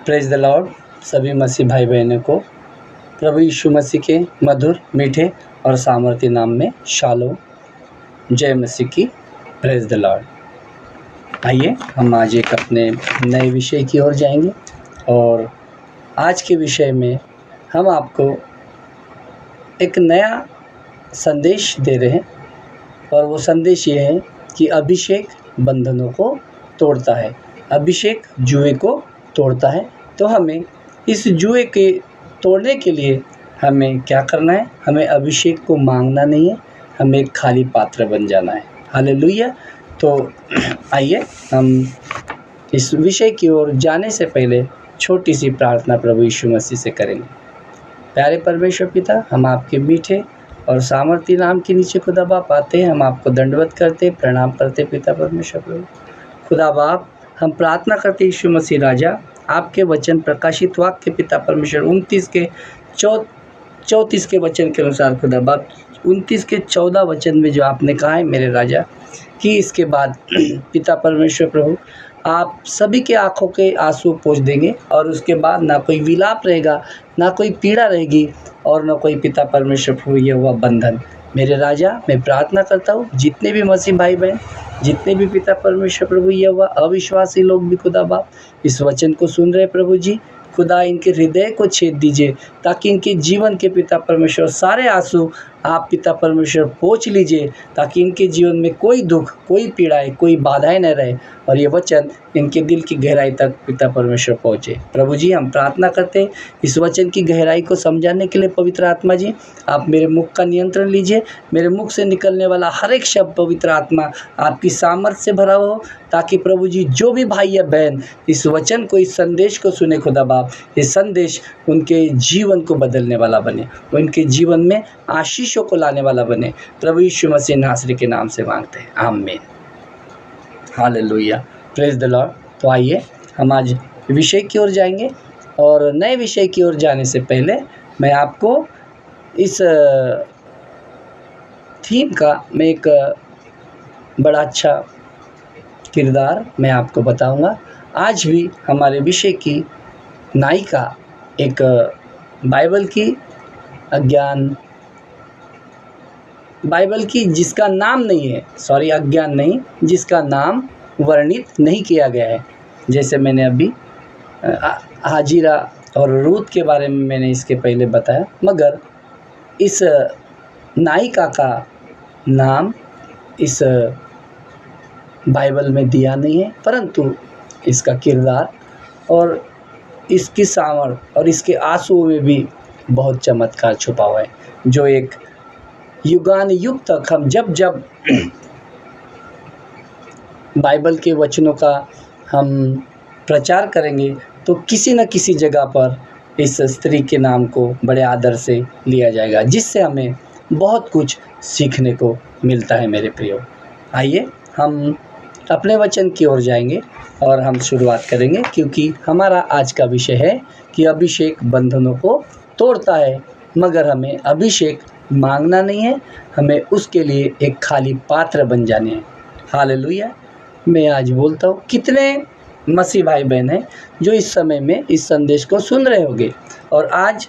Praise the Lord. सभी मसीह भाई बहनों को प्रभु यीशु मसीह के मधुर, मीठे और सामर्थ्य नाम में शालोम, जय मसीह की। Praise the Lord. आइए हम आज एक अपने नए विषय की ओर जाएंगे और आज के विषय में हम आपको एक नया संदेश दे रहे हैं और वो संदेश ये है कि अभिषेक बंधनों को तोड़ता है, अभिषेक जुए को तोड़ता है। तो हमें इस जुए के तोड़ने के लिए हमें क्या करना है? हमें अभिषेक को मांगना नहीं है, हमें एक खाली पात्र बन जाना है। हालेलुया। तो आइए हम इस विषय की ओर जाने से पहले छोटी सी प्रार्थना प्रभु यीशु मसीह से करेंगे। प्यारे परमेश्वर पिता, हम आपके मीठे और सामर्थ्य नाम के नीचे खुदा बाप आते हैं, हम आपको दंडवत करते, प्रणाम करते पिता परमेश्वर प्रभु। खुदा बाप, हम प्रार्थना करते यीशु मसीह राजा, आपके वचन प्रकाशित वाक्य पिता परमेश्वर 29 के 34 के वचन के अनुसार खुदा बाप 29 के 14 वचन में जो आपने कहा है मेरे राजा कि इसके बाद पिता परमेश्वर प्रभु आप सभी के आंखों के आंसू पोंछ देंगे और उसके बाद ना कोई विलाप रहेगा, ना कोई पीड़ा रहेगी और ना कोई पिता परमेश्वर प्रभु ये हुआ बंधन। मेरे राजा, मैं प्रार्थना करता हूँ जितने भी मसीह भाई बहन, जितने भी पिता परमेश्वर प्रभु ये हुआ अविश्वासी लोग भी खुदा बाप इस वचन को सुन रहे प्रभु जी, खुदा इनके हृदय को छेद दीजिए ताकि इनके जीवन के पिता परमेश्वर सारे आंसू आप पिता परमेश्वर पोंछ लीजिए, ताकि इनके जीवन में कोई दुख, कोई पीड़ाएं, कोई बाधाएं न रहे और ये वचन इनके दिल की गहराई तक पिता परमेश्वर पहुँचे। प्रभु जी, हम प्रार्थना करते हैं इस वचन की गहराई को समझाने के लिए पवित्र आत्मा जी आप मेरे मुख का नियंत्रण लीजिए। मेरे मुख से निकलने वाला हर एक शब्द पवित्र आत्मा आपकी सामर्थ्य से भरा हो, ताकि प्रभु जी जो भी भाई या बहन इस वचन को, इस संदेश को सुने खुदा बाप, ये संदेश उनके जीवन को बदलने वाला बने, उनके जीवन में आशीषों को लाने वाला बने। प्रभु यीशु मसीह नासरी के नाम से मांगते हैं, आमीन। Hallelujah, praise the Lord. तो आइए हम आज विषय की ओर जाएंगे और नए विषय की ओर जाने से पहले मैं आपको इस थीम का मैं एक बड़ा अच्छा किरदार मैं आपको बताऊंगा। आज भी हमारे विषय की नायिका एक बाइबल की जिसका नाम नहीं है, अज्ञान नहीं, जिसका नाम वर्णित नहीं किया गया है। जैसे मैंने अभी हाजिरा और रूत के बारे में मैंने इसके पहले बताया, मगर इस नायिका का नाम इस बाइबल में दिया नहीं है, परंतु इसका किरदार और इसकी सामर्थ और इसके आंसुओं में भी बहुत चमत्कार छुपा हुआ है, जो एक युगान युग तक हम जब जब बाइबल के वचनों का हम प्रचार करेंगे तो किसी न किसी जगह पर इस स्त्री के नाम को बड़े आदर से लिया जाएगा, जिससे हमें बहुत कुछ सीखने को मिलता है मेरे प्रियो। आइए हम अपने वचन की ओर जाएंगे और हम शुरुआत करेंगे, क्योंकि हमारा आज का विषय है कि अभिषेक बंधनों को तोड़ता है, मगर हमें अभिषेक मांगना नहीं है, हमें उसके लिए एक खाली पात्र बन जाने हैं। हालेलुया। मैं आज बोलता हूँ कितने मसीह भाई बहन हैं जो इस समय में इस संदेश को सुन रहे होंगे और आज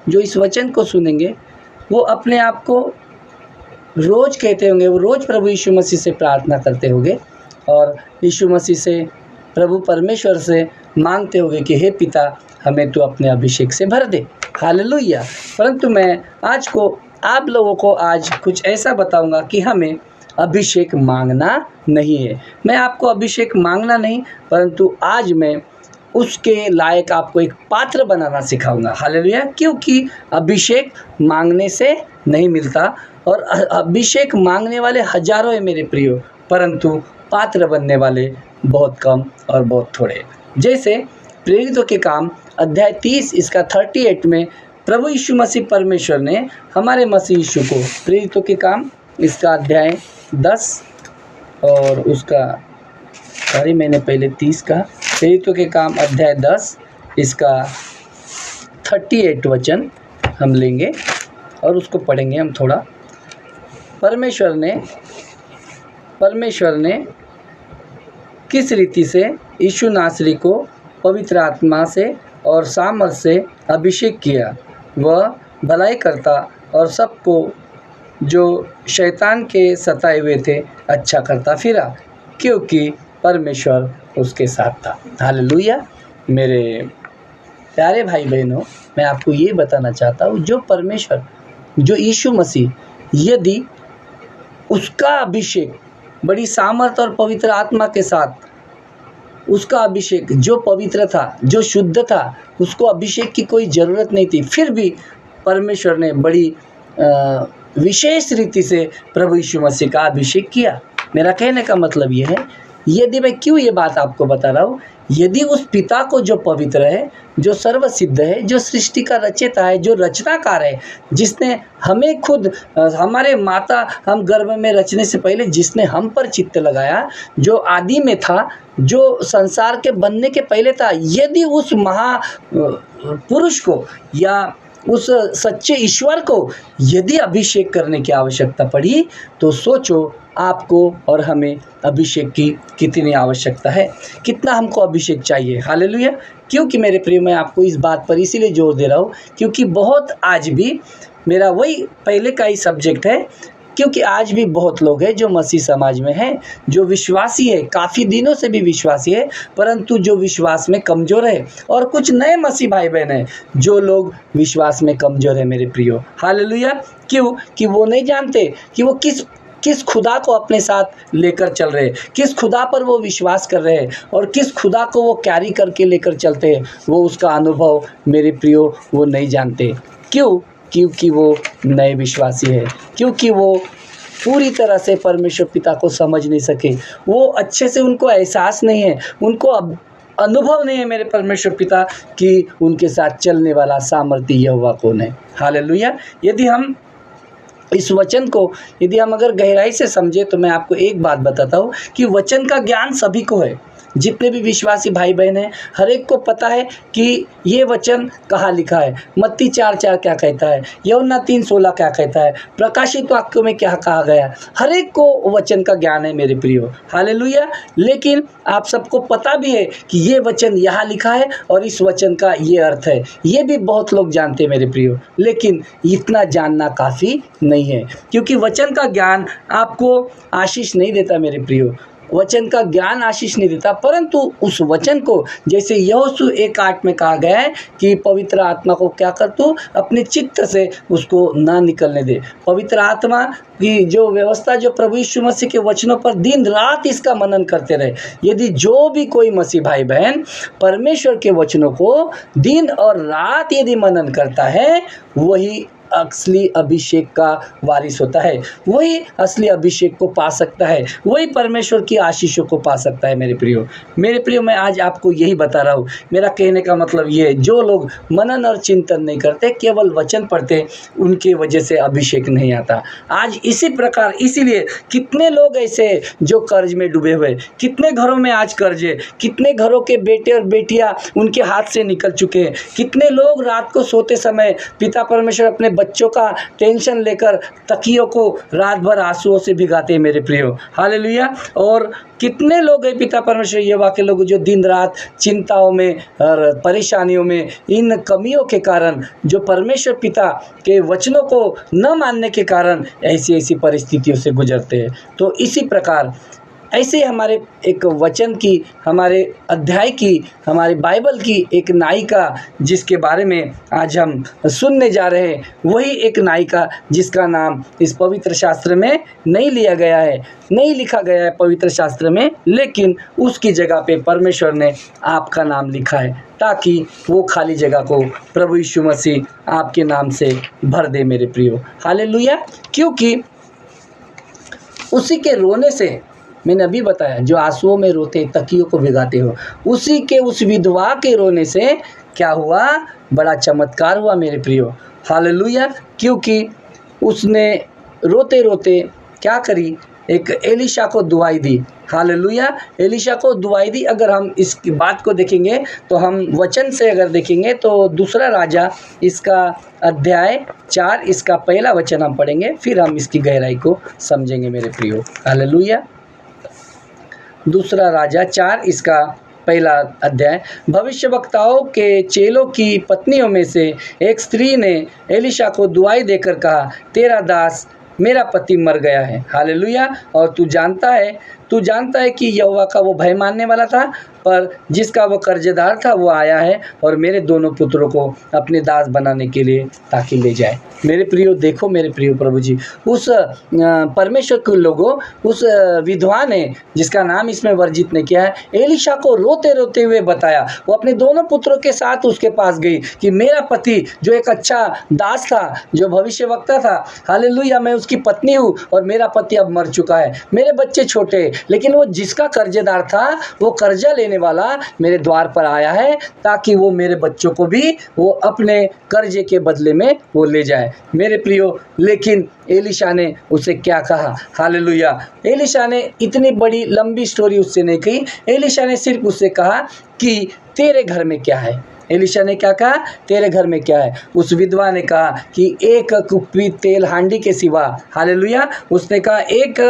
जो इस वचन को सुनेंगे वो अपने आप को रोज़ कहते होंगे, वो रोज़ प्रभु यीशु मसीह से प्रार्थना करते होंगे और यीशु मसीह से, प्रभु परमेश्वर से मांगते होंगे कि हे पिता, हमें तो अपने अभिषेक से भर दे। हालेलुया। परंतु मैं आज को आप लोगों को आज कुछ ऐसा बताऊंगा कि हमें अभिषेक मांगना नहीं है। मैं आपको अभिषेक मांगना नहीं, परंतु आज मैं उसके लायक आपको एक पात्र बनाना सिखाऊंगा। हालेलुया। क्योंकि अभिषेक मांगने से नहीं मिलता और अभिषेक मांगने वाले हजारों हैं मेरे प्रियो, परंतु पात्र बनने वाले बहुत कम और बहुत थोड़े। जैसे प्रेरितों के काम अध्याय 30 इसका 38 में प्रभु यीशु मसीह परमेश्वर ने हमारे मसीह यीशु को, प्रेरितों के काम इसका अध्याय 10 और उसका मैंने पहले 30 का, प्रेरितों के काम अध्याय 10 इसका 38 वचन हम लेंगे और उसको पढ़ेंगे हम थोड़ा। परमेश्वर ने किस रीति से यीशु नासरी को पवित्र आत्मा से और सामर्थ से अभिषेक किया। वह भलाई करता और सबको जो शैतान के सताए हुए थे अच्छा करता फिरा, क्योंकि परमेश्वर उसके साथ था। हालेलुया। मेरे प्यारे भाई बहनों, मैं आपको ये बताना चाहता हूँ, जो परमेश्वर, जो यीशु मसीह, यदि उसका अभिषेक बड़ी सामर्थ और पवित्र आत्मा के साथ, उसका अभिषेक जो पवित्र था, जो शुद्ध था, उसको अभिषेक की कोई ज़रूरत नहीं थी, फिर भी परमेश्वर ने बड़ी विशेष रीति से प्रभु यीशु मसीह का अभिषेक किया। मेरा कहने का मतलब ये है, यदि मैं क्यों ये बात आपको बता रहा हूँ, यदि उस पिता को जो पवित्र है, जो सर्वसिद्ध है, जो सृष्टि का रचयिता है, जो रचनाकार है, जिसने हमें खुद हमारे माता हम गर्भ में रचने से पहले जिसने हम पर चित्त लगाया, जो आदि में था, जो संसार के बनने के पहले था, यदि उस महापुरुष को या उस सच्चे ईश्वर को यदि अभिषेक करने की आवश्यकता पड़ी, तो सोचो आपको और हमें अभिषेक की कितनी आवश्यकता है, कितना हमको अभिषेक चाहिए। हालेलुया। क्योंकि मेरे प्रिय, मैं आपको इस बात पर इसीलिए जोर दे रहा हूँ क्योंकि बहुत आज भी मेरा वही पहले का ही सब्जेक्ट है, क्योंकि आज भी बहुत लोग हैं जो मसीह समाज में हैं, जो विश्वासी है, काफ़ी दिनों से भी विश्वासी है, परंतु जो विश्वास में कमज़ोर है, और कुछ नए मसीह भाई बहन हैं जो लोग विश्वास में कमज़ोर है मेरे प्रियो। हालेलुया। क्यों? कि वो नहीं जानते कि वो किस खुदा को अपने साथ लेकर चल रहे हैं, किस खुदा पर वो विश्वास कर रहे हैं, और किस खुदा को वो कैरी करके लेकर चलते हैं, वो उसका अनुभव मेरे प्रियो वो नहीं जानते। क्यों? क्योंकि वो नए विश्वासी है, क्योंकि वो पूरी तरह से परमेश्वर पिता को समझ नहीं सके, वो अच्छे से उनको एहसास नहीं है, उनको अनुभव नहीं है मेरे परमेश्वर पिता कि उनके साथ चलने वाला सामर्थ्य यहोवा कौन है। हालेलुया। यदि हम इस वचन को अगर गहराई से समझे, तो मैं आपको एक बात बताता हूँ कि वचन का ज्ञान सभी को है, जितने भी विश्वासी भाई बहन हैं, हर एक को पता है कि ये वचन कहाँ लिखा है। मत्ती 4:4 क्या कहता है, यूहन्ना 3:16 क्या कहता है, प्रकाशित वाक्यों में क्या कहा गया, हर एक को वचन का ज्ञान है मेरे प्रियो। हालेलुया। लेकिन आप सबको पता भी है कि ये वचन यहाँ लिखा है और इस वचन का ये अर्थ है, ये भी बहुत लोग जानते हैं मेरे प्रियो, लेकिन इतना जानना काफ़ी नहीं है, क्योंकि वचन का ज्ञान आपको आशीष नहीं देता मेरे प्रियो, वचन का ज्ञान आशीष नहीं देता, परंतु उस वचन को जैसे यहोशू 1:8 में कहा गया है कि पवित्र आत्मा को क्या कर, तू अपने चित्त से उसको ना निकलने दे। पवित्र आत्मा की जो व्यवस्था, जो प्रभु यीशु मसीह के वचनों पर दिन रात इसका मनन करते रहे। यदि जो भी कोई मसीह भाई बहन परमेश्वर के वचनों को दिन और रात यदि मनन करता है, वही असली अभिषेक का वारिस होता है, वही असली अभिषेक को पा सकता है, वही परमेश्वर की आशीषों को पा सकता है मेरे प्रियो। मैं आज आपको यही बता रहा हूँ। मेरा कहने का मतलब ये है, जो लोग मनन और चिंतन नहीं करते, केवल वचन पढ़ते, उनके वजह से अभिषेक नहीं आता। आज इसी प्रकार, इसीलिए कितने लोग ऐसे जो कर्ज में डूबे हुए, कितने घरों में आज कर्ज है, कितने घरों के बेटे और बेटियां उनके हाथ से निकल चुके हैं, कितने लोग रात को सोते समय पिता परमेश्वर अपने बच्चों का टेंशन लेकर तकियों को रात भर आंसुओं से भिगाते हैं मेरे प्रियो। हालेलुया। और कितने लोग हैं पिता परमेश्वर यहोवा के लोग जो दिन रात चिंताओं में और परेशानियों में, इन कमियों के कारण, जो परमेश्वर पिता के वचनों को न मानने के कारण ऐसी परिस्थितियों से गुजरते हैं। तो इसी प्रकार ऐसे हमारे एक वचन की, हमारे अध्याय की, हमारी बाइबल की एक नायिका जिसके बारे में आज हम सुनने जा रहे हैं, वही एक नायिका जिसका नाम इस पवित्र शास्त्र में नहीं लिया गया है, नहीं लिखा गया है पवित्र शास्त्र में, लेकिन उसकी जगह पे परमेश्वर ने आपका नाम लिखा है, ताकि वो खाली जगह को प्रभु यीशु मसीह आपके नाम से भर दे मेरे प्रियो। हालेलुया। क्योंकि उसी के रोने से, मैंने अभी बताया, जो आंसुओं में रोते, तकियों को भिगाते हो, उसी के उस विधवा के रोने से क्या हुआ, बड़ा चमत्कार हुआ मेरे प्रियो। हालेलुया। क्योंकि उसने रोते रोते क्या करी, एक एलीशा को दुआई दी। हालेलुया। एलीशा को दुआई दी। अगर हम इस बात को देखेंगे, तो हम वचन से अगर देखेंगे, तो दूसरा राजा इसका अध्याय 4 इसका पहला वचन हम पढ़ेंगे, फिर हम इसकी गहराई को समझेंगे मेरे प्रियो। हालेलुया। दूसरा राजा 4 इसका पहला अध्याय। भविष्यवक्ताओं के चेलों की पत्नियों में से एक स्त्री ने एलीशा को दुआई देकर कहा, तेरा दास मेरा पति मर गया है। हालेलुया। और तू जानता है कि यहोवा का वो भय मानने वाला था, पर जिसका वो कर्जदार था वो आया है और मेरे दोनों पुत्रों को अपने दास बनाने के लिए ताकि ले जाए। मेरे प्रियो देखो, मेरे प्रियो प्रभु जी, उस परमेश्वर के लोगों, उस विधवा ने जिसका नाम इसमें वर्जित ने किया है, एलीशा को रोते रोते हुए बताया। वो अपने दोनों पुत्रों के साथ उसके पास गई कि मेरा पति जो एक अच्छा दास था, जो भविष्यवक्ता था, हालेलुया, मैं उसकी पत्नी हूँ और मेरा पति अब मर चुका है, मेरे बच्चे छोटे, लेकिन वो जिसका कर्जदार था, वो कर्जा लेने वाला मेरे द्वार पर आया है ताकि वो मेरे बच्चों को भी वो अपने कर्जे के बदले में वो ले जाए। मेरे प्रियो, लेकिन एलीशा ने उसे क्या कहा? हालेलुया। एलीशा ने इतनी बड़ी लंबी स्टोरी उससे नहीं कही। एलीशा ने सिर्फ उससे कहा कि तेरे घर में क्या है। एलीशा ने क्या कहा? तेरे घर में क्या है? उस विधवा ने कहा कि एक कुप्पी तेल हांडी के सिवा, हालेलुया, उसने कहा एक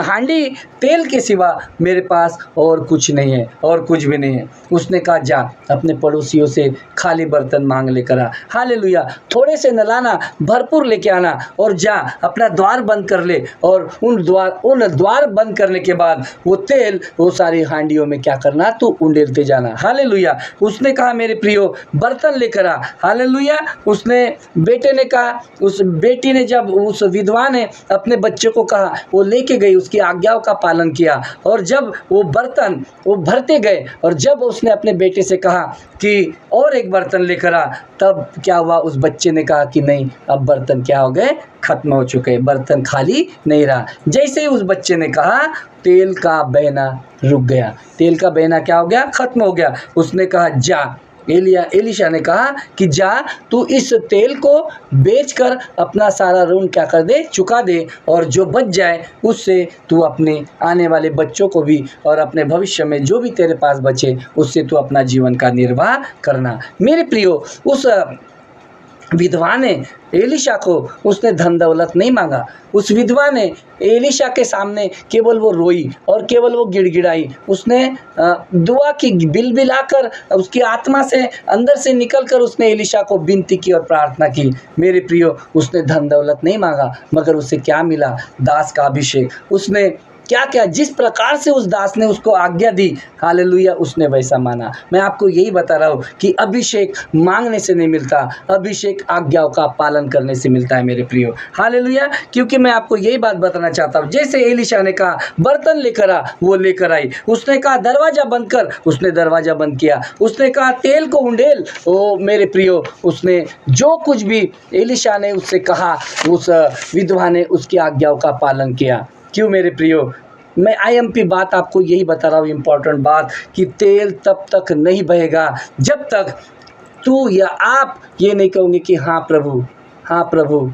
हांडी तेल के सिवा मेरे पास और कुछ नहीं है, और कुछ भी नहीं है। उसने कहा जा अपने पड़ोसियों से खाली बर्तन मांग लेकर आ। हालेलुया। थोड़े से न लाना, भरपूर लेके आना, और जा अपना द्वार बंद कर ले, और उन द्वार बंद करने के बाद वो तेल वो सारी हांडियों में क्या करना, तू उंडेलते जाना। हालेलुया। उसने कहा मेरे प्रियो बर्तन लेकर आ। हालेलुया। उसने बेटे ने कहा, उस बेटी ने जब उस विधवा ने अपने बच्चे को कहा, वो लेके गई, उसकी आज्ञाओं का पालन किया, और जब वो बर्तन वो भरते गए, और जब उसने अपने बेटे से कहा कि और एक बर्तन लेकर आ, तब क्या हुआ? उस बच्चे ने कहा कि नहीं, अब बर्तन क्या हो गए? खत्म हो चुके, बर्तन खाली नहीं रहा। जैसे ही उस बच्चे ने कहा, तेल का बहना रुक गया। तेल का बहना क्या हो गया? खत्म हो गया। उसने कहा जा, एलीशा ने कहा कि जा तू इस तेल को बेचकर अपना सारा ऋण क्या कर दे? चुका दे, और जो बच जाए उससे तू अपने आने वाले बच्चों को भी और अपने भविष्य में जो भी तेरे पास बचे उससे तू अपना जीवन का निर्वाह करना। मेरे प्रियो, उस विधवा ने एलीशा को, उसने धन दौलत नहीं मांगा। उस विधवा ने एलीशा के सामने केवल वो रोई और केवल वो गिड़गिड़ाई। उसने दुआ की, बिलबिलाकर उसकी आत्मा से अंदर से निकलकर उसने एलीशा को विनती की और प्रार्थना की। मेरे प्रियो, उसने धन दौलत नहीं मांगा, मगर उसे क्या मिला? दास का अभिषेक। उसने क्या क्या, जिस प्रकार से उस दास ने उसको आज्ञा दी, हालेलुया, उसने वैसा माना। मैं आपको यही बता रहा हूँ कि अभिषेक मांगने से नहीं मिलता, अभिषेक आज्ञाओं का पालन करने से मिलता है मेरे प्रियो। हालेलुया। क्योंकि मैं आपको यही बात बताना चाहता हूँ, जैसे एलीशा ने कहा बर्तन लेकर आ, वो लेकर आई। उसने कहा दरवाजा बंद कर, उसने दरवाजा बंद किया। उसने कहा तेल को उंडेल, ओ मेरे प्रियो, उसने जो कुछ भी एलीशा ने उससे कहा, उस विधवा ने उसकी आज्ञाओं का पालन किया। क्यों मेरे प्रियो? मैं IMP बात आपको यही बता रहा हूँ, इम्पोर्टेंट बात, कि तेल तब तक नहीं बहेगा जब तक तू या आप ये नहीं कहोगे कि हाँ प्रभु, हाँ प्रभु।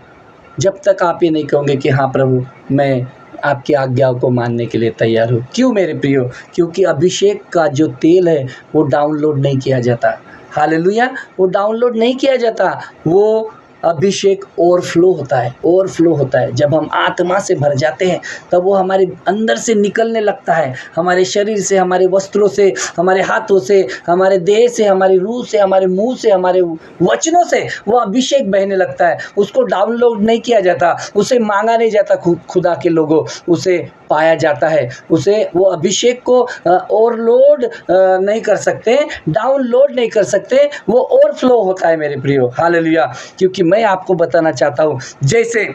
जब तक आप ये नहीं कहोगे कि हाँ प्रभु, मैं आपकी आज्ञाओं को मानने के लिए तैयार हूँ। क्यों मेरे प्रियो? क्योंकि अभिषेक का जो तेल है वो डाउनलोड नहीं किया जाता। हालेलुया। वो डाउनलोड नहीं किया जाता, वो अभिषेक ओवरफ्लो होता है, ओवरफ्लो होता है। जब हम आत्मा से भर जाते हैं तब वो हमारे अंदर से निकलने लगता है, हमारे शरीर से, हमारे वस्त्रों से, हमारे हाथों से, हमारे देह से, हमारी रूह से, हमारे मुंह से, हमारे वचनों से वो अभिषेक बहने लगता है। उसको डाउनलोड नहीं किया जाता, उसे मांगा नहीं जाता खुदा के लोगों, उसे पाया जाता है। उसे वो अभिषेक को ओवरलोड नहीं कर सकते, डाउनलोड नहीं कर सकते, वो ओवरफ्लो होता है मेरे प्रियो। हालेलुया। क्योंकि मैं आपको बताना चाहता हूँ, जैसे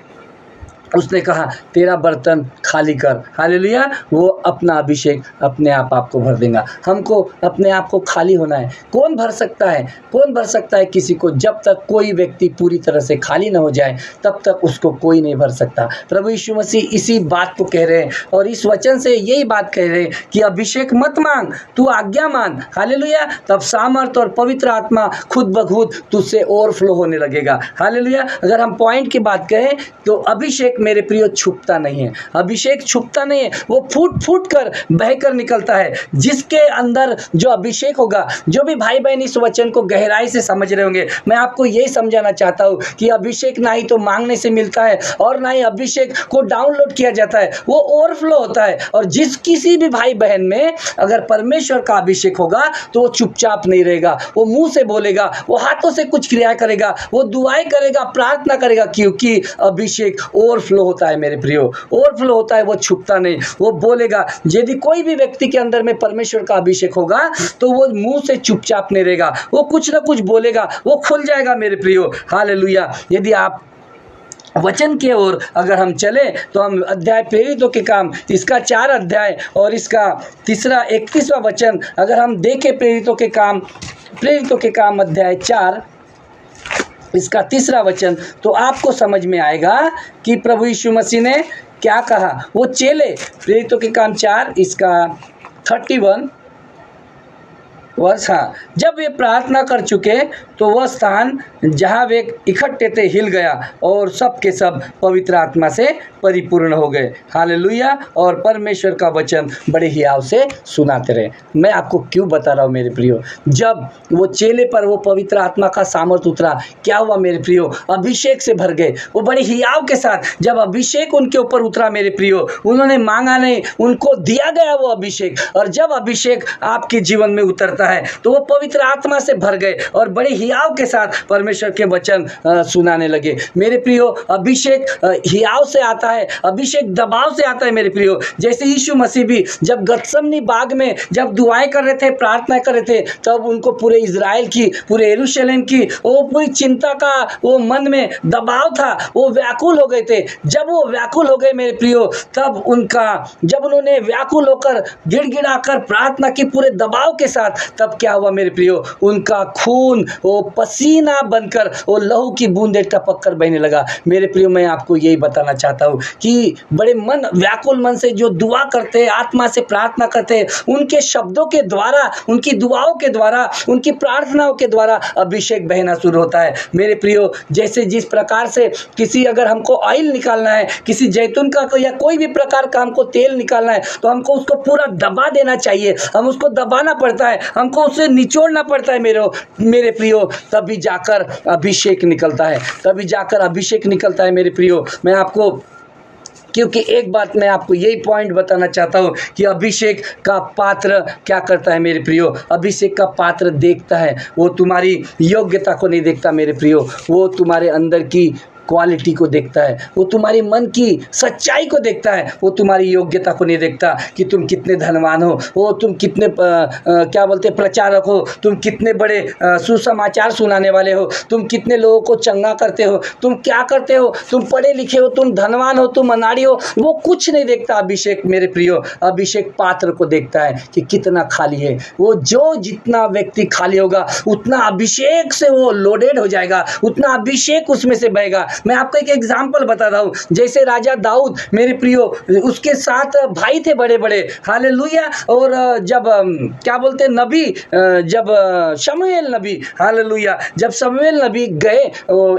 उसने कहा तेरा बर्तन खाली कर, हालेलुया, वो अपना अभिषेक अपने आप आपको भर देगा। हमको अपने आप को खाली होना है। कौन भर सकता है? कौन भर सकता है किसी को? जब तक कोई व्यक्ति पूरी तरह से खाली ना हो जाए तब तक उसको कोई नहीं भर सकता। प्रभु यीशु मसीह इसी बात को कह रहे हैं और इस वचन से यही बात कह रहे हैं कि अभिषेक मत मांग, तू आज्ञा मान। हालेलुया। तब सामर्थ और पवित्र आत्मा खुद ब खुद तुझसे ओवरफ्लो होने लगेगा। हालेलुया। अगर हम पॉइंट की बात करें तो अभिषेक मेरे प्रियो छुपता नहीं है, अभिषेक छुपता नहीं है, वो फूट फूट कर बहकर निकलता है। जिसके अंदर जो अभिषेक होगा, जो भी भाई बहन इस वचन को गहराई से समझ रहे होंगे, मैं आपको यही समझाना चाहता हूँ कि अभिषेक ना ही तो मांगने से मिलता है और ना ही अभिषेक को डाउनलोड किया जाता है, वो ओवरफ्लो होता है। और जिस किसी भी भाई बहन में अगर परमेश्वर का अभिषेक होगा तो वो चुपचाप नहीं रहेगा, वो मुंह से बोलेगा, वो हाथों से कुछ क्रिया करेगा, वो दुआएं करेगा, प्रार्थना करेगा, क्योंकि अभिषेक ओवरफ्लो होता है मेरे प्रियो, ओवरफ्लो होता है, वो छुपता नहीं, वो बोलेगा। यदि कोई भी व्यक्ति के अंदर में परमेश्वर का अभिषेक होगा तो वो मुंह से चुपचाप नहीं रहेगा, वो कुछ ना कुछ बोलेगा, वो खुल जाएगा मेरे प्रियो। हालेलुया। यदि आप वचन की ओर अगर हम चले तो हम अध्याय प्रेरितों के काम इसका 4 अध्याय और इसका 31वां वचन अगर हम देखें, प्रेरितों के काम अध्याय 4 इसका 3 वचन, तो आपको समझ में आएगा कि प्रभु यीशु मसीह ने क्या कहा। वो चेले, प्रेरितों के काम 4 इसका 31 वर्ष, हाँ, जब वे प्रार्थना कर चुके तो वह स्थान जहाँ वे इकट्ठे थे हिल गया और सब के सब पवित्र आत्मा से परिपूर्ण हो गए। हालेलुया। और परमेश्वर का वचन बड़े हियाव से सुनाते रहे। मैं आपको क्यों बता रहा हूँ मेरे प्रियो, जब वो चेले पर वो पवित्र आत्मा का सामर्थ उतरा, क्या हुआ मेरे प्रियो, अभिषेक से भर गए। वो बड़े हियाव के साथ जब अभिषेक उनके ऊपर उतरा मेरे प्रियो, उन्होंने मांगा नहीं, उनको दिया गया वो अभिषेक। और जब अभिषेक आपके जीवन में उतरता है तो वो पवित्र आत्मा से भर गए और बड़े हियाव के साथ परमेश्वर के वचन सुनाने लगे। मेरे प्रियो, अभिषेक हियाव से आता है, अभिषेक दबाव से आता है मेरे प्रियो। जैसे यीशु मसीह भी जब गतसमनी बाग में जब दुआएं कर रहे थे, प्रार्थना कर रहे थे, तब उनको पूरे इजराइल की, पूरे यरूशलेम की वो पूरी चिंता का वो मन में दबाव था, वो व्याकुल हो गए थे। जब वो व्याकुल हो गए मेरे प्रियो, तब जब उन्होंने व्याकुल होकर गिड़गिड़ाकर प्रार्थना की पूरे दबाव के साथ, तब क्या हुआ मेरे प्रियो, उनका खून वो पसीना बनकर वो लहू की बूंदें टपक कर बहने लगा। मेरे प्रियो, मैं आपको यही बताना चाहता हूँ कि बड़े व्याकुल मन से जो दुआ करते, आत्मा से प्रार्थना करते, उनके शब्दों के द्वारा, उनकी दुआओं के द्वारा, उनकी प्रार्थनाओं के द्वारा अभिषेक बहना शुरू होता है मेरे प्रियो। जैसे जिस प्रकार से किसी अगर हमको ऑयल निकालना है, किसी जैतून का या कोई भी प्रकार का हमको तेल निकालना है, तो हमको उसको पूरा दबा देना चाहिए, हम उसको दबाना पड़ता है, हमको उसे निचोड़ना पड़ता है मेरे प्रियो, तभी जाकर अभिषेक निकलता है, तभी जाकर अभिषेक निकलता है मेरे प्रियो। मैं आपको, क्योंकि एक बात मैं आपको यही पॉइंट बताना चाहता हूँ कि अभिषेक का पात्र क्या करता है मेरे प्रियो, अभिषेक का पात्र देखता है, वो तुम्हारी योग्यता को नहीं देखता मेरे प्रियो, वो तुम्हारे अंदर की क्वालिटी को देखता है, वो तुम्हारे मन की सच्चाई को देखता है, वो तुम्हारी योग्यता को नहीं देखता कि तुम कितने धनवान हो, वो तुम कितने क्या बोलते प्रचारक हो, तुम कितने बड़े सुसमाचार सुनाने वाले हो, तुम कितने लोगों को चंगा करते हो, तुम क्या करते हो, तुम पढ़े लिखे हो, तुम धनवान हो, तुम अनाड़ी हो, वो कुछ नहीं देखता अभिषेक मेरे प्रियो। अभिषेक पात्र को देखता है कि कितना खाली है वो। जो जितना व्यक्ति खाली होगा उतना अभिषेक से वो लोडेड हो जाएगा, उतना अभिषेक उसमें से बहेगा। मैं आपको एक एग्जाम्पल बता रहा हूँ, जैसे राजा दाऊद मेरे प्रियो, उसके 7 भाई थे बड़े बड़े, हालेलुया। और जब क्या बोलते नबी, जब शमूएल नबी, हालेलुया, जब शमूएल नबी गए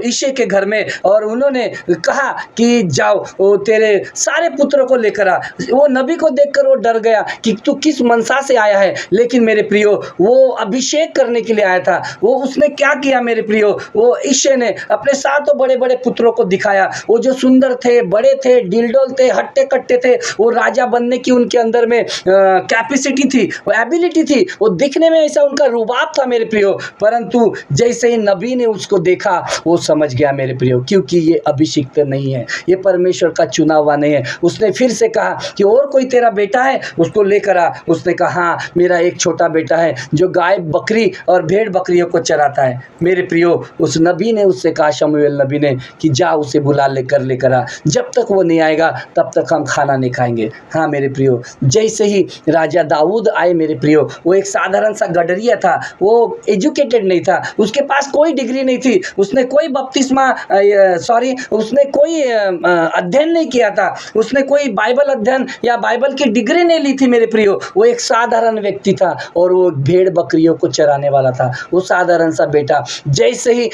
यिशै के घर में और उन्होंने कहा कि जाओ वो तेरे सारे पुत्रों को लेकर आ, वो नबी को देखकर वो डर गया कि तू किस मनसा से आया है। लेकिन मेरे प्रियो, वो अभिषेक करने के लिए आया था। वो उसने क्या किया मेरे प्रियो, वो यिशै ने अपने 7 बड़े बड़े पुत्रों को दिखाया, वो जो सुंदर थे, बड़े थे, डिलडोल थे, हट्टे कट्टे थे, वो राजा बनने की उनके अंदर में कैपेसिटी थी, वो एबिलिटी थी, वो दिखने में ऐसा उनका रुबाब था मेरे प्रियो। परंतु जैसे ही नबी ने उसको देखा, वो समझ गया मेरे प्रियो, क्योंकि ये अभिषिक्त नहीं है, ये परमेश्वर का चुना हुआ नहीं है। उसने फिर से कहा कि और कोई तेरा बेटा है, उसको लेकर आ। उसने कहा हाँ, मेरा एक छोटा बेटा है जो गाय बकरी और भेड़ बकरियों को चराता है। मेरे प्रियो, उस नबी ने उससे कहा, शमूएल नबी ने, कि जा उसे बुला लेकर आ, जब तक वो नहीं आएगा तब तक हम खाना नहीं खाएंगे। हाँ मेरे प्रियो, जैसे ही राजा दाऊद आए मेरे प्रियो, वो एक साधारण सा गडरिया था, वो एजुकेटेड नहीं था, उसके पास कोई डिग्री नहीं थी, उसने कोई उसने कोई अध्ययन नहीं किया था, उसने कोई बाइबल अध्ययन या बाइबल की डिग्री नहीं ली थी मेरे प्रियो। वो एक साधारण व्यक्ति था और वो भेड़ बकरियों को चराने वाला था, वो साधारण सा बेटा। जैसे ही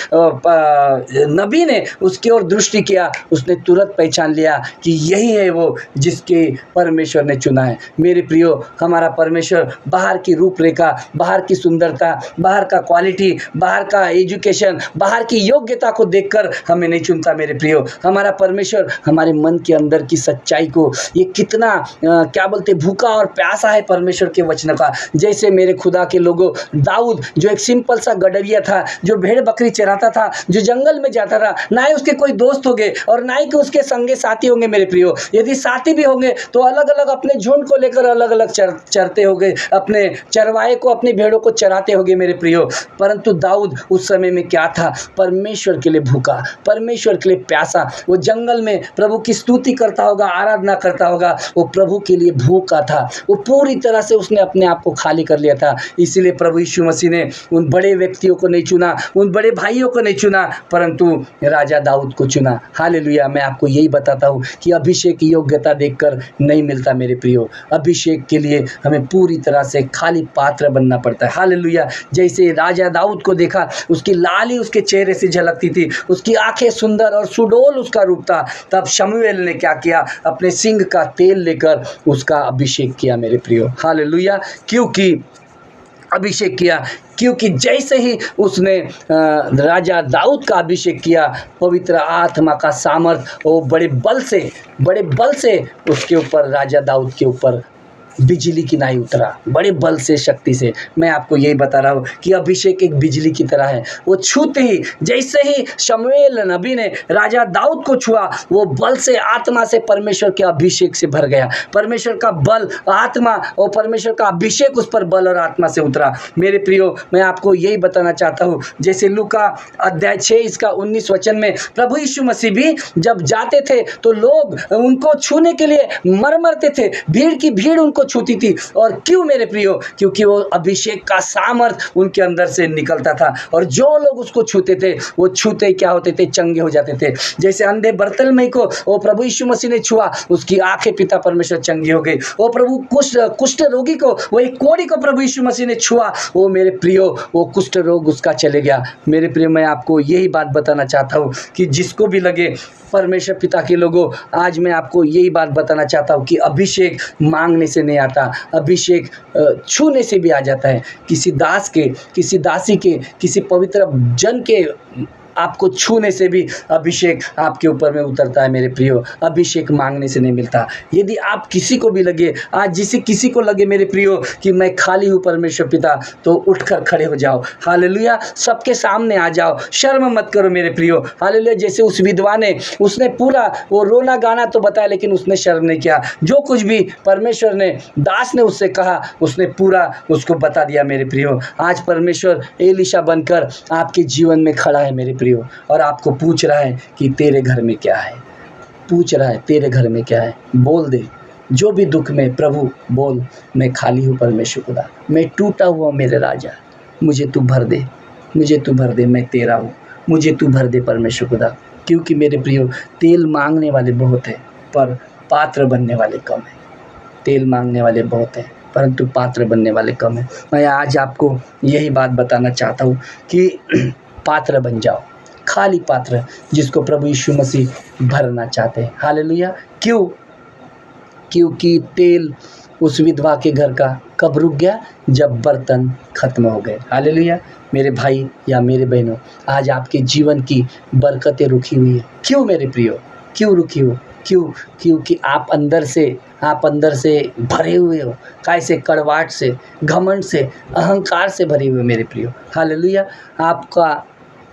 नबी ने उसकी ओर दृष्टि किया, उसने तुरंत पहचान लिया कि यही है वो जिसके परमेश्वर ने चुना है। मेरे प्रियो, हमारा परमेश्वर बाहर की रूपरेखा, बाहर की सुंदरता, बाहर का क्वालिटी, बाहर का एजुकेशन, बाहर की योग्यता को देखकर हमें नहीं चुनता मेरे प्रियो। हमारा परमेश्वर हमारे मन के अंदर की सच्चाई को, ये कितना क्या बोलते भूखा और प्यासा है परमेश्वर के वचन का। जैसे मेरे खुदा के लोगों, दाऊद जो एक सिंपल सा गडरिया था, जो भेड़ बकरी चराता था, जो जंगल में जाता था, ना ही उसके कोई दोस्त होंगे और ना ही कि उसके संगे साथी होंगे मेरे प्रियो। यदि साथी भी होंगे तो अलग अलग अपने झुंड को लेकर अलग अलग चरते होंगे, अपने चरवाहे को, अपनी भेड़ों को चराते होंगे मेरे प्रियो। परंतु दाऊद उस समय में क्या था? परमेश्वर के लिए भूखा, परमेश्वर के लिए प्यासा। वो जंगल में प्रभु की स्तुति करता होगा, आराधना करता होगा, वो प्रभु के लिए भूखा था। वो पूरी तरह से उसने अपने आप को खाली कर लिया था। इसीलिए प्रभु यीशु मसीह ने उन बड़े व्यक्तियों को नहीं चुना, उन बड़े भाइयों को नहीं चुना, परंतु राजा दाऊद को चुना। हालेलुया। मैं आपको यही बताता हूँ कि अभिषेक की योग्यता देखकर नहीं मिलता मेरे प्रियो। अभिषेक के लिए हमें पूरी तरह से खाली पात्र बनना पड़ता है। हालेलुया। जैसे राजा दाऊद को देखा, उसकी लाली उसके चेहरे से झलकती थी, उसकी आंखें सुंदर और सुडौल उसका रूप था। तब शमूएल ने क्या किया? अपने सिंग का तेल लेकर उसका अभिषेक किया मेरे प्रियो। हालेलुया। अभिषेक किया क्योंकि जैसे ही उसने राजा दाऊद का अभिषेक किया, पवित्र आत्मा का सामर्थ वो बड़े बल से उसके ऊपर, राजा दाऊद के ऊपर बिजली की नाई उतरा, बड़े बल से, शक्ति से। मैं आपको यही बता रहा हूँ कि अभिषेक एक बिजली की तरह है। वो छूते ही, जैसे ही शमूएल नबी ने राजा दाऊद को छुआ, वो बल से, आत्मा से, परमेश्वर के अभिषेक से भर गया। परमेश्वर का बल, आत्मा और परमेश्वर का अभिषेक उस पर बल और आत्मा से उतरा। मेरे प्रियो, मैं आपको यही बताना चाहता हूँ, जैसे लूका अध्याय 6 इसका 19 वचन में प्रभु यीशु मसीह भी जब जाते थे तो लोग उनको छूने के लिए मरते थे, भीड़ की भीड़ उनको छूती थी। और क्यों मेरे प्रियो? क्योंकि वो अभिषेक का सामर्थ उनके अंदर से निकलता था, और जो लोग उसको छूते थे वो छूते क्या होते थे? चंगे हो जाते थे। जैसे अंधे बर्तलमै को वो प्रभु यीशु मसीह ने छुआ, उसकी आंखें पिता परमेश्वर चंगी हो गई। वो प्रभु कुष्ठ रोगी को, वो एक कोढ़ी को प्रभु यीशु मसीह ने छुआ, वो मेरे प्रियो, वो कुष्ठ रोग उसका चले गया। मेरे प्रियो, मैं आपको यही बात बताना चाहता हूँ कि जिसको भी लगे, परमेश्वर पिता के लोगों, आज मैं आपको यही बात बताना चाहता हूँ कि अभिषेक मांगने से नहीं आता, अभिषेक छूने से भी आ जाता है। किसी दास के, किसी दासी के, किसी पवित्र जन के आपको छूने से भी अभिषेक आपके ऊपर में उतरता है मेरे प्रियो। अभिषेक मांगने से नहीं मिलता। यदि आप किसी को भी लगे, आज जिसे किसी को लगे मेरे प्रियो कि मैं खाली हूँ परमेश्वर पिता, तो उठकर खड़े हो जाओ। हालेलुया। सबके सामने आ जाओ, शर्म मत करो मेरे प्रियो। हालेलुया। जैसे उस विधवा ने, उसने पूरा वो रोना गाना तो बताया, लेकिन उसने शर्म नहीं किया। जो कुछ भी परमेश्वर ने, दास ने उससे कहा, उसने पूरा उसको बता दिया मेरे प्रियो। आज परमेश्वर एलीशा बनकर आपके जीवन में खड़ा है मेरे प्रियो, और आपको पूछ रहा है कि तेरे घर में क्या है? पूछ रहा है तेरे घर में क्या है? बोल दे, जो भी दुख में, प्रभु बोल, मैं खाली हूँ परमेश्वर खुदा, मैं टूटा हुआ मेरे राजा, मुझे तू भर दे, मुझे तू भर दे, मैं तेरा हूँ, मुझे तू भर दे परमेश्वर खुदा। क्योंकि मेरे प्रियो, तेल मांगने वाले बहुत हैं पर पात्र बनने वाले कम हैं। तेल मांगने वाले बहुत हैं परंतु पात्र बनने वाले कम हैं। मैं आज आपको यही बात बताना चाहता हूँ कि पात्र बन जाओ, खाली पात्र जिसको प्रभु यीशु मसीह भरना चाहते हैं। हालेलुया। क्योंकि तेल उस विधवा के घर का कब रुक गया? जब बर्तन खत्म हो गए। हालेलुया। मेरे भाई या मेरे बहनों, आज आपके जीवन की बरकतें रुकी हुई है। क्यों मेरे प्रियो? क्यों रुकी हो? क्योंकि आप अंदर से भरे हुए हो। कैसे? कड़वाहट से, घमंड से, अहंकार से भरे हुए मेरे प्रियो। हालेलुया।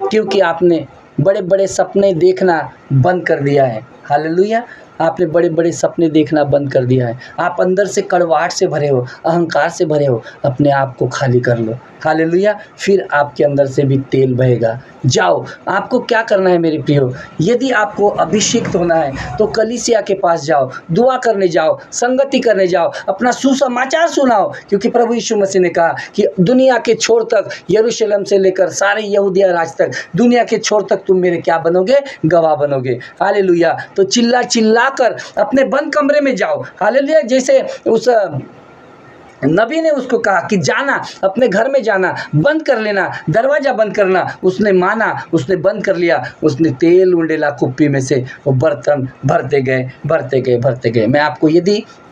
क्योंकि आपने बड़े बड़े सपने देखना बंद कर दिया है। हालेलुया। आपने बड़े बड़े सपने देखना बंद कर दिया है। आप अंदर से कड़वाहट से भरे हो, अहंकार से भरे हो। अपने आप को खाली कर लो। हालेलुया। फिर आपके अंदर से भी तेल बहेगा। जाओ, आपको क्या करना है मेरे प्रियो? यदि आपको अभिषेक होना है तो कलीसिया के पास जाओ, दुआ करने जाओ, संगति करने जाओ, अपना सुसमाचार सुनाओ। क्योंकि प्रभु यीशु मसीह ने कहा कि दुनिया के छोर तक, यरूशलेम से लेकर सारे यहूदिया राज तक, दुनिया के छोर तक तुम मेरे क्या बनोगे? गवाह बनोगे। हालेलुया। तो चिल्ला कर अपने बंद कमरे में जाओ। हालेलुया। जैसे उस नबी ने उसको कहा कि जाना, अपने घर में जाना, बंद कर लेना, दरवाज़ा बंद करना। उसने माना, उसने बंद कर लिया। उसने तेल उंडेला कुप्पी में से, वो बर्तन भरते गए भरते गए भरते गए। मैं आपको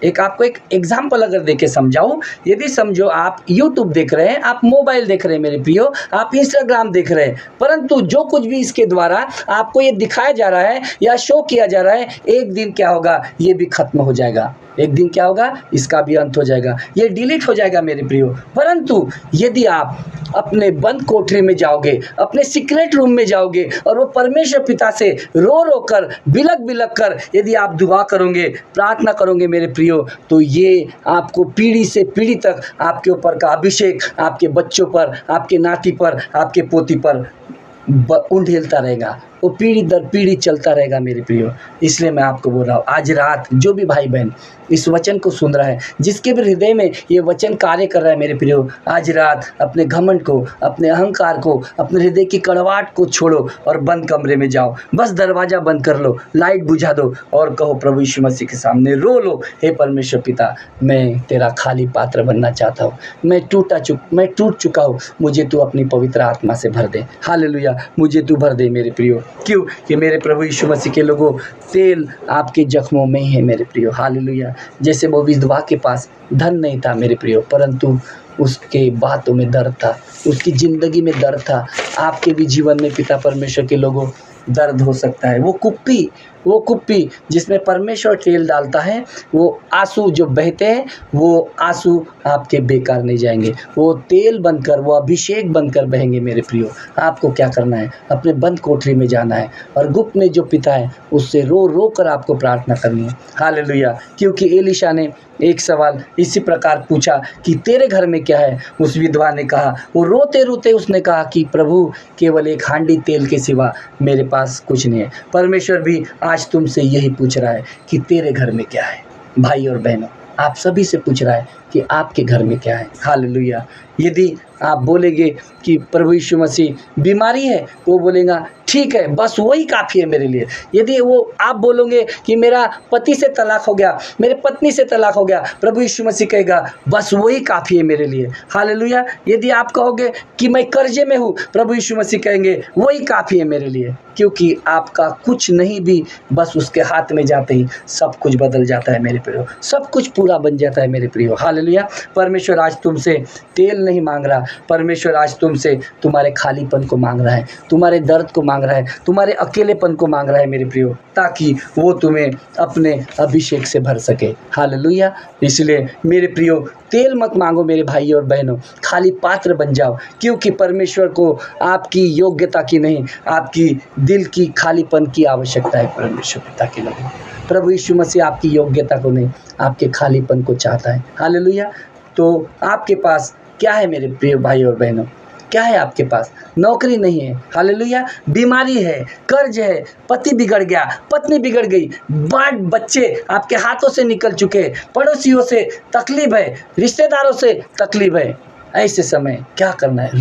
आपको एक एग्जाम्पल अगर देके समझाऊं, यदि समझो आप यूट्यूब देख रहे हैं, आप मोबाइल देख रहे हैं मेरे प्रियो, आप इंस्टाग्राम देख रहे हैं, परंतु जो कुछ भी इसके द्वारा आपको ये दिखाया जा रहा है या शो किया जा रहा है, एक दिन क्या होगा, ये भी खत्म हो जाएगा। एक दिन क्या होगा, इसका भी अंत हो जाएगा, ये डिलीट हो जाएगा मेरे प्रियो। परंतु यदि आप अपने बंद कोठरी में जाओगे, अपने सीक्रेट रूम में जाओगे और वो परमेश्वर पिता से रो रो कर, बिलक बिलक कर यदि आप दुआ करोगे, प्रार्थना करोगे मेरे प्रियो, तो ये आपको पीढ़ी से पीढ़ी तक आपके ऊपर का अभिषेक आपके बच्चों पर, आपके नाती पर, आपके पोती पर उंडेलता रहेगा। वो पीढ़ी दर पीढ़ी चलता रहेगा मेरे प्रियो। इसलिए मैं आपको बोल रहा हूँ, आज रात जो भी भाई बहन इस वचन को सुन रहा है, जिसके भी हृदय में ये वचन कार्य कर रहा है मेरे प्रियो, आज रात अपने घमंड को, अपने अहंकार को, अपने हृदय की कड़वाहट को छोड़ो और बंद कमरे में जाओ। बस दरवाज़ा बंद कर लो, लाइट बुझा दो और कहो प्रभु यीशु मसीह के सामने रो लो, हे परमेश्वर पिता, मैं तेरा खाली पात्र बनना चाहता हूँ। मैं टूट चुका हूँ, मुझे तू अपनी पवित्र आत्मा से भर दे। हालेलुया, मुझे तू भर दे मेरे प्रियो। क्यों? कि मेरे प्रभु यीशु मसीह के लोगों, तेल आपके जख्मों में ही है मेरे प्रियो। हालेलुया। जैसे वो विधवा के पास धन नहीं था मेरे प्रियो, परंतु उसके बातों में दर्द था, उसकी ज़िंदगी में दर्द था। आपके भी जीवन में पिता परमेश्वर के लोगों दर्द हो सकता है। वो कुप्पी जिसमें परमेश्वर तेल डालता है, वो आंसू जो बहते हैं, वो आंसू आपके बेकार नहीं जाएंगे। वो तेल बनकर, वो अभिषेक बनकर बहेंगे मेरे प्रियो। आपको क्या करना है, अपने बंद कोठरी में जाना है और गुप्त में जो पिता है उससे रो रो कर आपको प्रार्थना करनी है। हालेलुया। क्योंकि एलीशा ने एक सवाल इसी प्रकार पूछा कि तेरे घर में क्या है। उस विधवा ने कहा, वो रोते रोते उसने कहा कि प्रभु, केवल एक हांडी तेल के सिवा मेरे पास कुछ नहीं है। परमेश्वर भी आज तुमसे यही पूछ रहा है कि तेरे घर में क्या है। भाई और बहनों, आप सभी से पूछ रहा है कि आपके घर में क्या है। हालेलुया। यदि आप बोलेंगे कि प्रभु यीशु मसीह बीमारी है, तो वो बोलेगा ठीक है, बस वही काफ़ी है मेरे लिए। यदि वो आप बोलोगे कि मेरा पति से तलाक हो गया, मेरे पत्नी से तलाक हो गया, प्रभु यीशु मसीह कहेगा बस वही काफ़ी है मेरे लिए। हालेलुया। यदि आप कहोगे कि मैं कर्जे में हूँ, प्रभु यीशु मसीह कहेंगे वही काफ़ी है मेरे लिए। क्योंकि आपका कुछ नहीं भी बस उसके हाथ में जाते ही सब कुछ बदल जाता है मेरे प्रियो, सब कुछ पूरा बन जाता है मेरे प्रियो। हालेलुया। परमेश्वर आज तुमसे तेल नहीं मांग रहा, परमेश्वर आज तुमसे तुम्हारे खालीपन को मांग रहा है, तुम्हारे दर्द को मांग रहा है, तुम्हारे अकेलेपन को मांग रहा है मेरे प्रियो, ताकि वो तुम्हें अपने अभिषेक से भर सके। हालेलुया। इसलिए मेरे प्रियो, तेल मत मांगो मेरे भाई और बहनों, खाली पात्र बन जाओ। क्योंकि परमेश्वर को आपकी योग्यता की नहीं, आपकी दिल की खालीपन की आवश्यकता है। परमेश्वर पिता के लोगों, प्रभु यीशु मसीह आपकी योग्यता को नहीं, आपके खालीपन को चाहता है। हालेलुया। तो आपके पास क्या है मेरे प्रिय भाई और बहनों? क्या है आपके पास? नौकरी नहीं है, हालेलुया। बीमारी है, कर्ज है, पति बिगड़ गया, पत्नी बिगड़ गई, बच्चे आपके हाथों से निकल चुके, पड़ोसियों से तकलीफ है, रिश्तेदारों से तकलीफ है। ऐसे समय क्या करना है?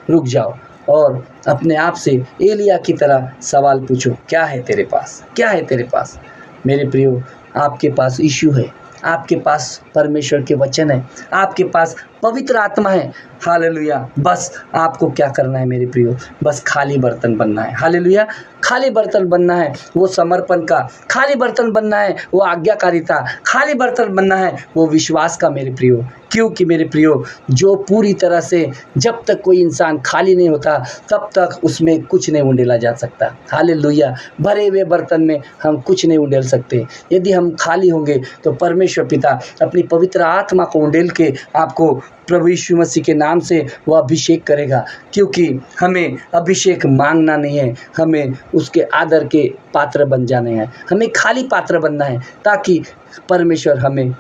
रुक जाओ और अपने आप से एलिया की तरह सवाल पूछो, क्या है तेरे पास? क्या है तेरे पास? मेरे प्रियो, आपके पास यीशु है, आपके पास परमेश्वर के वचन है, आपके पास पवित्र आत्मा है। हालेलुया। बस आपको क्या करना है मेरे प्रियो? बस खाली बर्तन बनना है। हालेलुया। खाली बर्तन बनना है वो समर्पण का, खाली बर्तन बनना है वो आज्ञाकारिता, खाली बर्तन बनना है वो विश्वास का मेरे प्रियो। क्योंकि मेरे प्रियो, जो पूरी तरह से जब तक कोई इंसान खाली नहीं होता, तब तक उसमें कुछ नहीं उंडेला जा सकता। हालेलुया। भरे हुए बर्तन में हम कुछ नहीं उंडेल सकते। यदि हम खाली होंगे तो परमेश्वर पिता अपनी पवित्र आत्मा को उंडेल के आपको प्रभु यीशु मसीह के नाम से वो अभिषेक करेगा। क्योंकि हमें अभिषेक मांगना नहीं है, हमें उसके आदर के पात्र बन जाने हैं। हमें खाली पात्र बनना है ताकि परमेश्वर हमें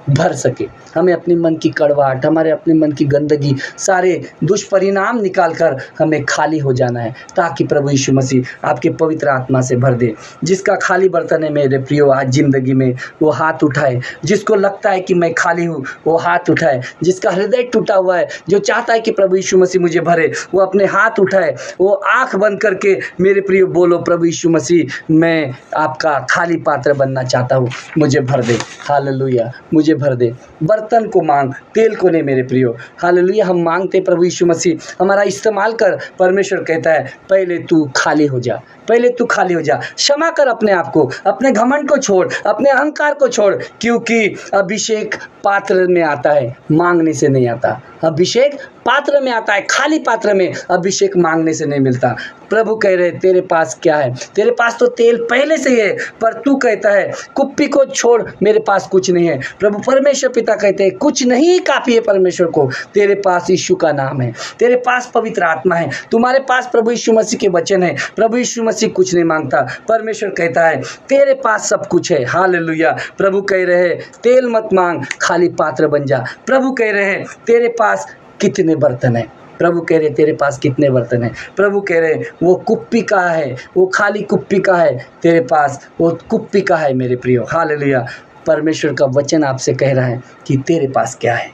भर सके। हमें अपने मन की कड़वाहट, हमारे अपने मन की गंदगी, सारे दुष्परिणाम निकाल कर हमें खाली हो जाना है, ताकि प्रभु यीशु मसीह आपके पवित्र आत्मा से भर दे। जिसका खाली बर्तन है मेरे प्रियो, आज ज़िंदगी में वो हाथ उठाए। जिसको लगता है कि मैं खाली हूँ, वो हाथ उठाए। जिसका हृदय टूटा हुआ है, जो चाहता है कि प्रभु यीशु मसीह मुझे भरे, वो अपने हाथ उठाए। वो आँख बंद करके मेरे प्रियो बोलो, प्रभु यीशु मसीह, मैं आपका खाली पात्र बनना चाहता हूँ, मुझे भर दे। हालेलुया। मुझे भर दे। बर्तन को मांग, तेल को नहीं मेरे प्रियो। हालेलुया। हम मांगते प्रभु यीशु मसीह हमारा इस्तेमाल कर। परमेश्वर कहता है पहले तू खाली हो जा, पहले तू खाली हो जा। क्षमा कर अपने आप को, अपने घमंड को छोड़, अपने अहंकार को छोड़, क्योंकि अभिषेक पात्र में आता है, मांगने से नहीं आता। अभिषेक पात्र में आता है, खाली पात्र में। अभिषेक मांगने से नहीं मिलता। प्रभु कह रहे तेरे पास क्या है? तेरे पास तो तेल पहले से ही है, पर तू कहता है कुप्पी को छोड़, मेरे पास कुछ नहीं है। प्रभु परमेश्वर पिता कहते हैं कुछ नहीं काफ़ी है परमेश्वर को। तेरे पास यीशु का नाम है, तेरे पास पवित्र आत्मा है, तुम्हारे पास प्रभु यीशु मसीह के वचन है। प्रभु यीशु मसीह कुछ नहीं मांगता। परमेश्वर कहता है तेरे पास सब कुछ है। हालेलुया। प्रभु कह रहे हैं तेल मत मांग, खाली पात्र बन जा। प्रभु कह रहे हैं तेरे पास कितने बर्तन हैं? प्रभु कह रहे तेरे पास कितने बर्तन हैं? प्रभु कह रहे वो कुप्पी का है, वो खाली कुप्पी का है, तेरे पास वो कुप्पी का है मेरे प्रियो। हालेलुया। परमेश्वर का वचन आपसे कह रहा है कि तेरे पास क्या है?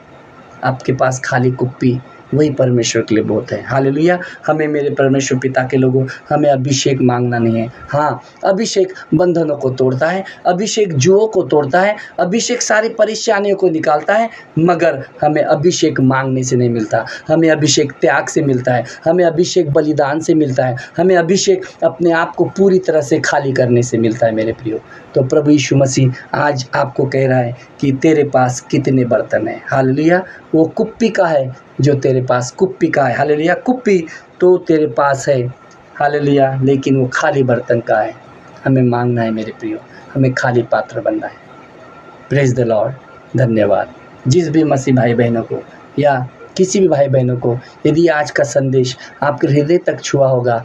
आपके पास खाली कुप्पी, वही परमेश्वर के लिए बहुत है। हालेलुया। हमें मेरे परमेश्वर पिता के लोगों, हमें अभिषेक मांगना नहीं है। हाँ, अभिषेक बंधनों को तोड़ता है, अभिषेक जुओं को तोड़ता है, अभिषेक सारी परेशानियों को निकालता है, मगर हमें अभिषेक मांगने से नहीं मिलता। हमें अभिषेक त्याग से मिलता है, हमें अभिषेक बलिदान से मिलता है, हमें अभिषेक अपने आप को पूरी तरह से खाली करने से मिलता है मेरे प्रियो। तो प्रभु यीशु मसीह आज आपको कह रहा है कि तेरे पास कितने बर्तन हैं। हालेलुया। वो कुप्पी का है जो तेरे पास कुप्पी का है। हालेलुया। कुप्पी तो तेरे पास है, हालेलुया, लेकिन वो खाली बर्तन का है। हमें मांगना है मेरे प्रियो, हमें खाली पात्र बनना है। Praise the Lord. धन्यवाद। जिस भी मसीह भाई बहनों को या किसी भी भाई बहनों को यदि आज का संदेश आपके हृदय तक छुआ होगा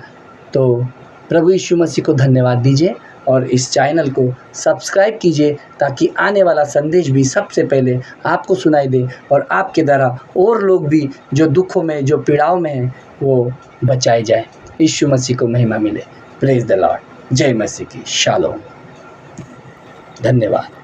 तो प्रभु यीशु मसीह को धन्यवाद दीजिए और इस चैनल को सब्सक्राइब कीजिए ताकि आने वाला संदेश भी सबसे पहले आपको सुनाई दे और आपके द्वारा और लोग भी जो दुखों में, जो पीड़ाओं में हैं, वो बचाए जाए। यीशु मसीह को महिमा मिले। Praise the Lord. जय मसीह की। शालोम। धन्यवाद।